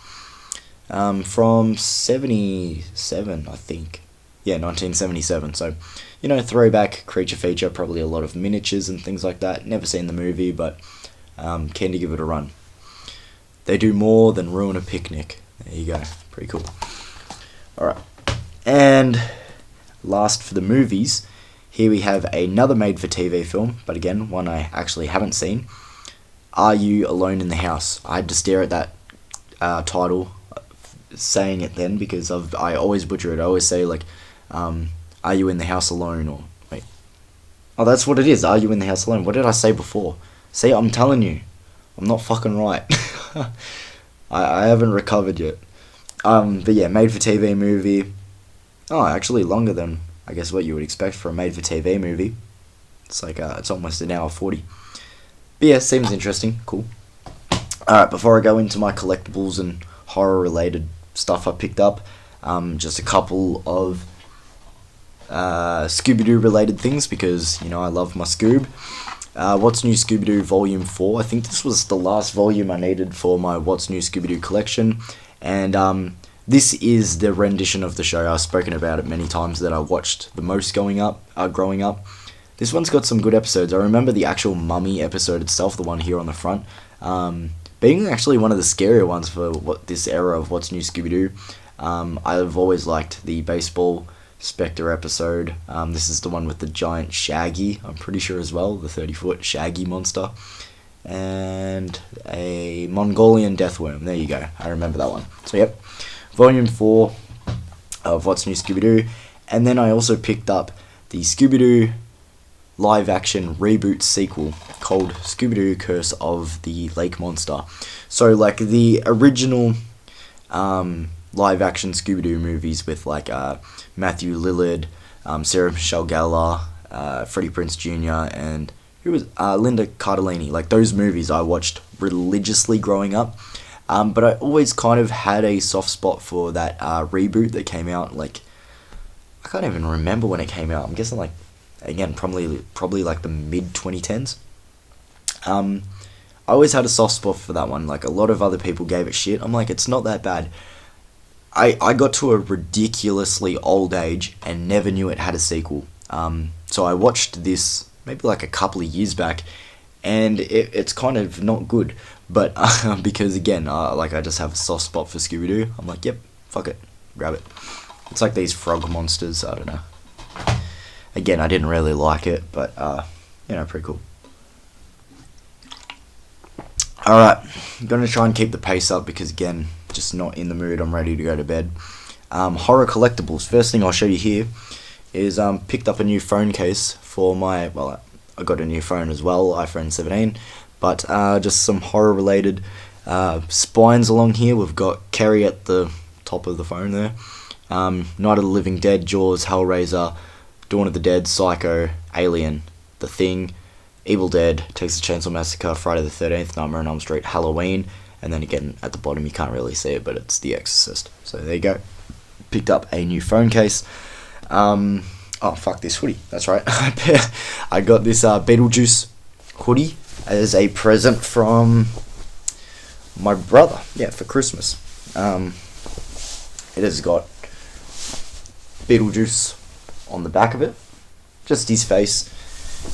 From 77, I think. Yeah, 1977. So, throwback creature feature, probably a lot of miniatures and things like that. Never seen the movie, but keen to give it a run. They do more than ruin a picnic. There you go. Pretty cool. Alright. And last for the movies, here we have another made-for-TV film, but again, one I actually haven't seen. Are You Alone in the House? I had to stare at that title, saying it then, because I always butcher it. I always say, like, are you in the house alone? Or, wait. Oh, that's what it is. Are you in the house alone? What did I say before? See, I'm telling you. I'm not fucking right. I haven't recovered yet. But yeah, made-for-TV movie. Oh, actually longer than, I guess, what you would expect for a made-for-TV movie. It's like, it's almost an hour 40. But yeah, seems interesting. Cool. Alright, before I go into my collectibles and horror-related stuff I picked up, just a couple of Scooby-Doo related things, because, I love my Scoob. What's New Scooby-Doo Volume 4. I think this was the last volume I needed for my What's New Scooby-Doo collection. And this is the rendition of the show. I've spoken about it many times that I watched the most growing up. This one's got some good episodes. I remember the actual Mummy episode itself, the one here on the front, being actually one of the scarier ones for this era of What's New Scooby-Doo. I've always liked the Baseball Spectre episode. This is the one with the giant Shaggy, I'm pretty sure as well, the 30-foot Shaggy monster. And a Mongolian Deathworm. There you go. I remember that one. So yep, Volume 4 of What's New Scooby-Doo. And then I also picked up the Scooby-Doo live-action reboot sequel called Scooby-Doo Curse of the Lake Monster. So, like, the original live-action Scooby-Doo movies with, like, Matthew Lillard, Sarah Michelle Gellar, Freddie Prinze Jr., and Linda Cardellini. Like, those movies I watched religiously growing up. But I always kind of had a soft spot for that reboot that came out, like, I can't even remember when it came out. I'm guessing, like, again, probably like the mid-2010s. I always had a soft spot for that one. Like, a lot of other people gave it shit. I'm like, it's not that bad. I got to a ridiculously old age and never knew it had a sequel. So I watched this maybe like a couple of years back, and it's kind of not good. But because, again, I just have a soft spot for Scooby-Doo. I'm like, yep, fuck it, grab it. It's like these frog monsters, I don't know. Again, I didn't really like it, but, pretty cool. Alright, I'm going to try and keep the pace up because, again, just not in the mood. I'm ready to go to bed. Horror collectibles. First thing I'll show you here is picked up a new phone case for my, I got a new phone as well, iPhone 17, but just some horror-related spines along here. We've got Carrie at the top of the phone there. Night of the Living Dead, Jaws, Hellraiser, Dawn of the Dead, Psycho, Alien, The Thing, Evil Dead, Texas Chainsaw Massacre, Friday the 13th, Nightmare on Elm Street, Halloween, And then again, at the bottom, you can't really see it, but it's The Exorcist. So there you go. Picked up a new phone case. Oh, fuck this hoodie. That's right. I got this Beetlejuice hoodie as a present from my brother. Yeah, for Christmas. It has got Beetlejuice on the back of it. Just his face.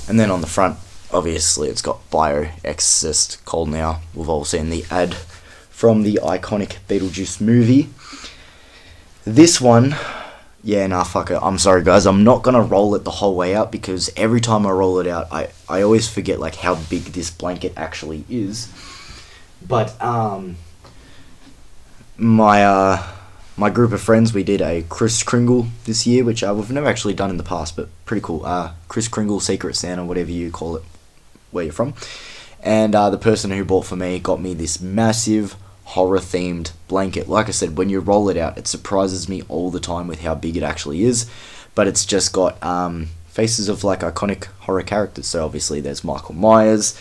And then on the front, obviously, it's got Bio, Exorcist, Cold Now. We've all seen the ad from the iconic Beetlejuice movie. This one, yeah, nah, fuck it. I'm sorry, guys. I'm not going to roll it the whole way out because every time I roll it out, I always forget, like, how big this blanket actually is. But, my group of friends, we did a Kris Kringle this year, which we've never actually done in the past, but pretty cool. Kris Kringle, Secret Santa, whatever you call it, where you're from. And the person who bought for me got me this massive horror-themed blanket. Like I said, when you roll it out, it surprises me all the time with how big it actually is. But it's just got faces of, like, iconic horror characters. So obviously there's Michael Myers,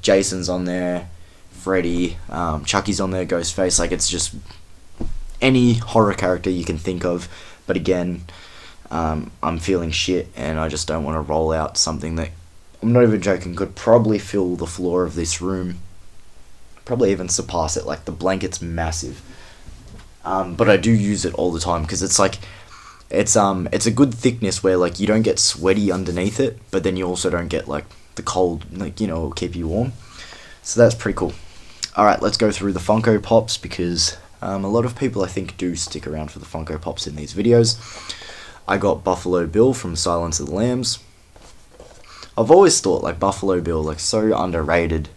Jason's on there, Freddy, Chucky's on there, Ghostface. Like, it's just any horror character you can think of. But again, I'm feeling shit and I just don't want to roll out something that, I'm not even joking, could probably fill the floor of this room. Probably even surpass it. Like, the blanket's massive. But I do use it all the time because it's like, it's a good thickness where, like, you don't get sweaty underneath it, but then you also don't get, like, the cold, like, you know, it'll keep you warm. So that's pretty cool. Alright, let's go through the Funko Pops because a lot of people, I think, do stick around for the Funko Pops in these videos. I got Buffalo Bill from Silence of the Lambs. I've always thought, like, Buffalo Bill, like, so underrated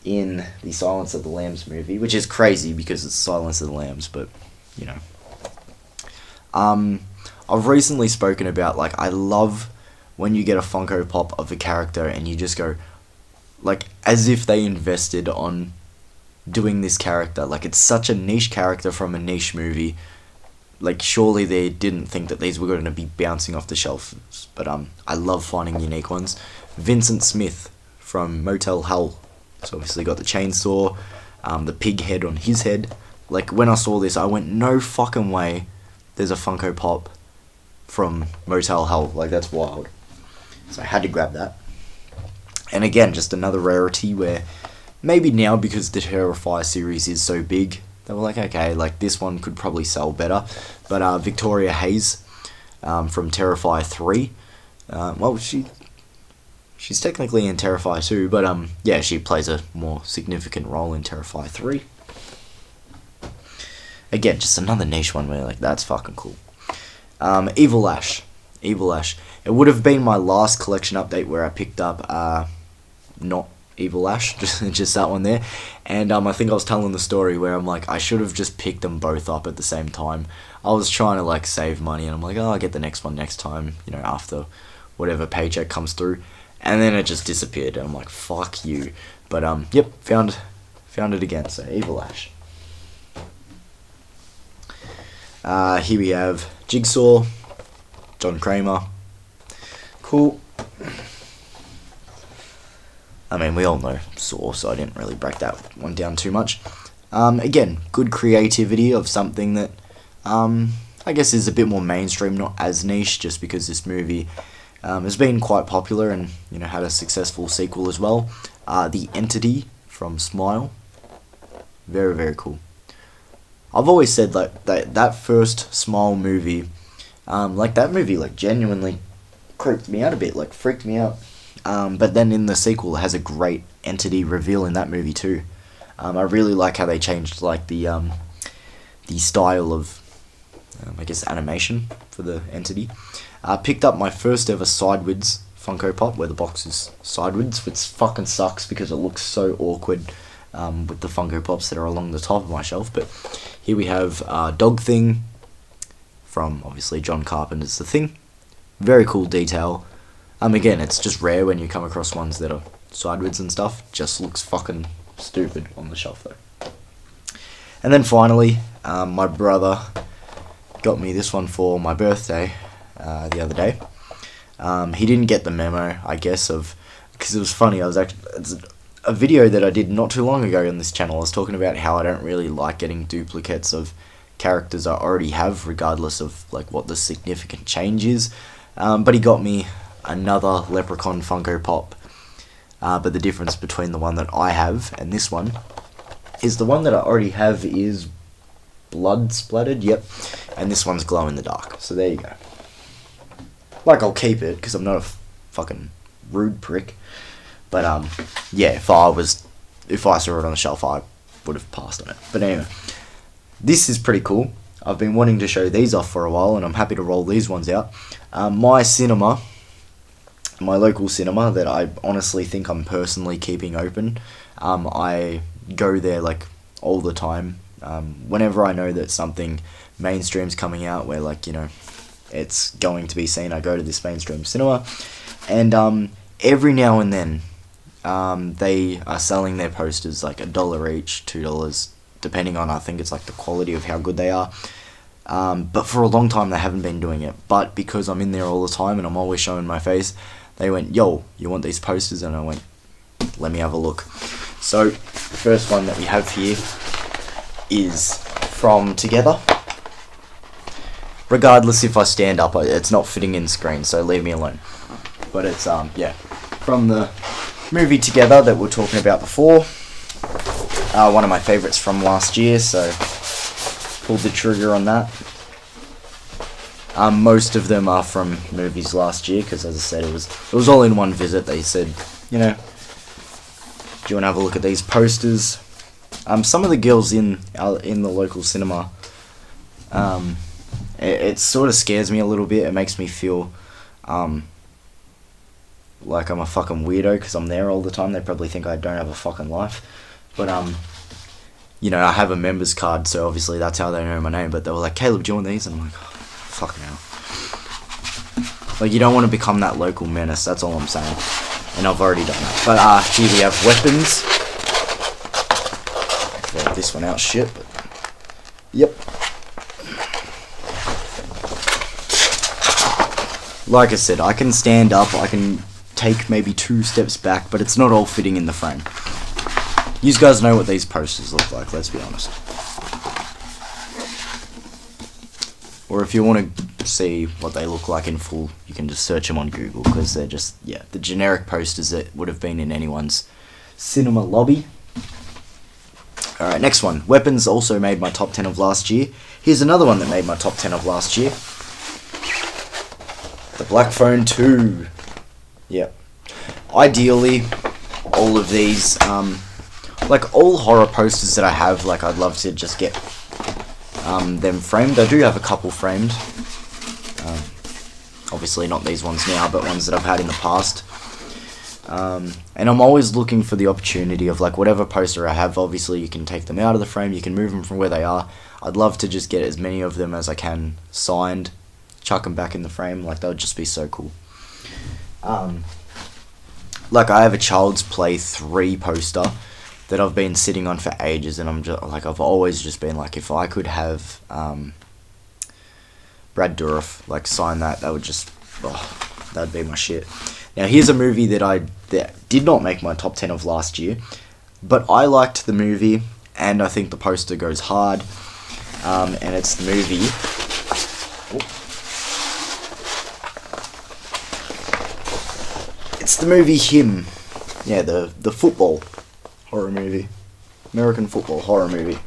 in the Silence of the Lambs movie, which is crazy because it's Silence of the Lambs, but, you know. I've recently spoken about, like, I love when you get a Funko Pop of a character and you just go, like, as if they invested on doing this character. Like, it's such a niche character from a niche movie. Like, surely they didn't think that these were going to be bouncing off the shelves. But I love finding unique ones. Vincent Smith from Motel Hell. So obviously got the chainsaw, the pig head on his head. Like, when I saw this, I went, no fucking way there's a Funko Pop from Motel Hell. Like, that's wild. So I had to grab that. And again, just another rarity where maybe now, because the Terrifier series is so big, they were like, okay, like, this one could probably sell better. But Victoria Hayes from Terrifier 3, well, she's technically in Terrifier 2, but yeah, she plays a more significant role in Terrifier 3. Again, just another niche one where, like, that's fucking cool. Evil Ash. It would have been my last collection update where I picked up not Evil Ash, just that one there. And I think I was telling the story where I'm like, I should have just picked them both up at the same time. I was trying to, like, save money, and I'm like, oh, I'll get the next one next time, you know, after whatever paycheck comes through. And then it just disappeared, and I'm like, fuck you. But yep, found it again. So Evil Ash. Here we have Jigsaw, John Kramer. Cool. I mean, we all know Saw, so I didn't really break that one down too much. Again, good creativity of something that I guess is a bit more mainstream, not as niche, just because this movie has been quite popular and, you know, had a successful sequel as well. The Entity from Smile. Very, very cool. I've always said, like, that first Smile movie, like, that movie, like, genuinely creeped me out a bit, like, freaked me out. But then in the sequel, it has a great Entity reveal in that movie too. I really like how they changed, like, the style of, I guess, animation for the Entity. Picked up my first ever sideways Funko Pop, where the box is sideways, which fucking sucks because it looks so awkward with the Funko Pops that are along the top of my shelf. But here we have Dog Thing from, obviously, John Carpenter's The Thing. Very cool detail. Again, it's just rare when you come across ones that are sideways and stuff. Just looks fucking stupid on the shelf, though. And then finally, my brother got me this one for my birthday the other day. He didn't get the memo, I guess, because it was funny. a video that I did not too long ago on this channel. I was talking about how I don't really like getting duplicates of characters I already have, regardless of like what the significant change is. But he got me another Leprechaun Funko Pop. But the difference between the one that I have and this one is the one that I already have is blood splattered, yep, and this one's glow in the dark. So there you go. Like, I'll keep it because I'm not a fucking rude prick. But yeah, if I saw it on the shelf, I would have passed on it. But anyway, this is pretty cool. I've been wanting to show these off for a while, and I'm happy to roll these ones out. My cinema, my local cinema that I honestly think I'm personally keeping open. I go there like all the time. Whenever I know that something mainstream's coming out where, like, you know, it's going to be seen, I go to this mainstream cinema. And every now and then they are selling their posters like $1 each, $2, depending on, I think it's like the quality of how good they are. But for a long time they haven't been doing it. But because I'm in there all the time and I'm always showing my face, they went, yo, you want these posters? And I went, let me have a look. So the first one that we have here is from Together. Regardless if I stand up, it's not fitting in screen, so leave me alone. But it's yeah, from the movie Together that we were talking about before. One of my favourites from last year, so pulled the trigger on that. Most of them are from movies last year, because as I said, it was all in one visit. They said, you know, do you want to have a look at these posters? Some of the girls in the local cinema, it sort of scares me a little bit. It makes me feel like I'm a fucking weirdo because I'm there all the time. They probably think I don't have a fucking life. But you know, I have a members card, so obviously that's how they know my name. But they were like, Caleb, do you want these? And I'm like, oh, fucking hell. Like, you don't want to become that local menace, that's all I'm saying. And I've already done that. But here we have Weapons. Well, this one out shit, but yep. Like I said, I can stand up, I can take maybe 2 steps back, but it's not all fitting in the frame. You guys know what these posters look like, let's be honest. Or if you want to see what they look like in full, you can just search them on Google, because they're just, yeah, the generic posters that would have been in anyone's cinema lobby. Alright, next one. Weapons also made my top 10 of last year. Here's another one that made my top 10 of last year. The Black Phone 2. Yep. Ideally, all of these, like all horror posters that I have, like I'd love to just get them framed. I do have a couple framed. Obviously not these ones now, but ones that I've had in the past. And I'm always looking for the opportunity of, like, whatever poster I have, obviously you can take them out of the frame, you can move them from where they are. I'd love to just get as many of them as I can signed, chuck them back in the frame. Like, that would just be so cool. Like, I have a Child's Play 3 poster that I've been sitting on for ages, and I'm just like, I've always just been like, if I could have Brad Dourif like sign that, that would just, oh, that'd be my shit. Now here's a movie that did not make my top 10 of last year, but I liked the movie and I think the poster goes hard, and it's the movie. It's the movie Him. Yeah, the football horror movie. American football horror movie.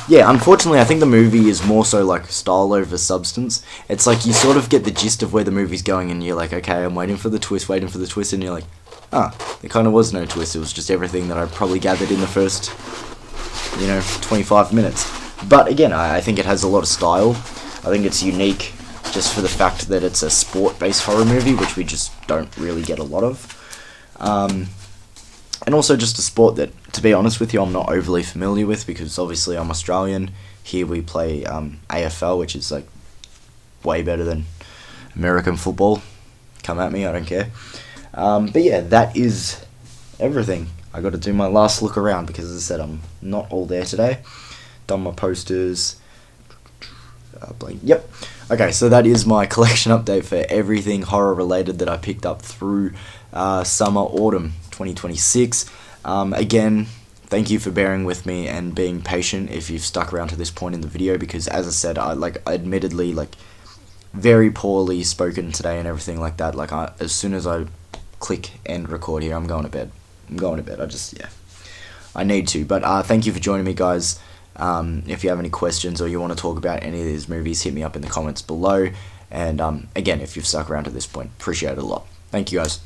Yeah, unfortunately, I think the movie is more so like style over substance. It's like you sort of get the gist of where the movie's going, and you're like, okay, I'm waiting for the twist, and you're like, there kind of was no twist. It was just everything that I probably gathered in the first, 25 minutes. But again, I think it has a lot of style. I think it's unique just for the fact that it's a sport-based horror movie, which we just don't really get a lot of. And also just a sport that, to be honest with you, I'm not overly familiar with, because obviously I'm Australian. Here we play AFL, which is like way better than American football. Come at me, I don't care. But yeah, that is everything. I got to do my last look around because, as I said, I'm not all there today. Done my posters. Yep. Okay, so that is my collection update for everything horror related that I picked up through summer, autumn 2026. Again, thank you for bearing with me and being patient if you've stuck around to this point in the video, because as I said, I admittedly very poorly spoken today and everything like that. As soon as I click end record here, I'm going to bed. I need to. But thank you for joining me, guys. If you have any questions or you want to talk about any of these movies, hit me up in the comments below. And again, if you've stuck around to this point, appreciate it a lot. Thank you, guys.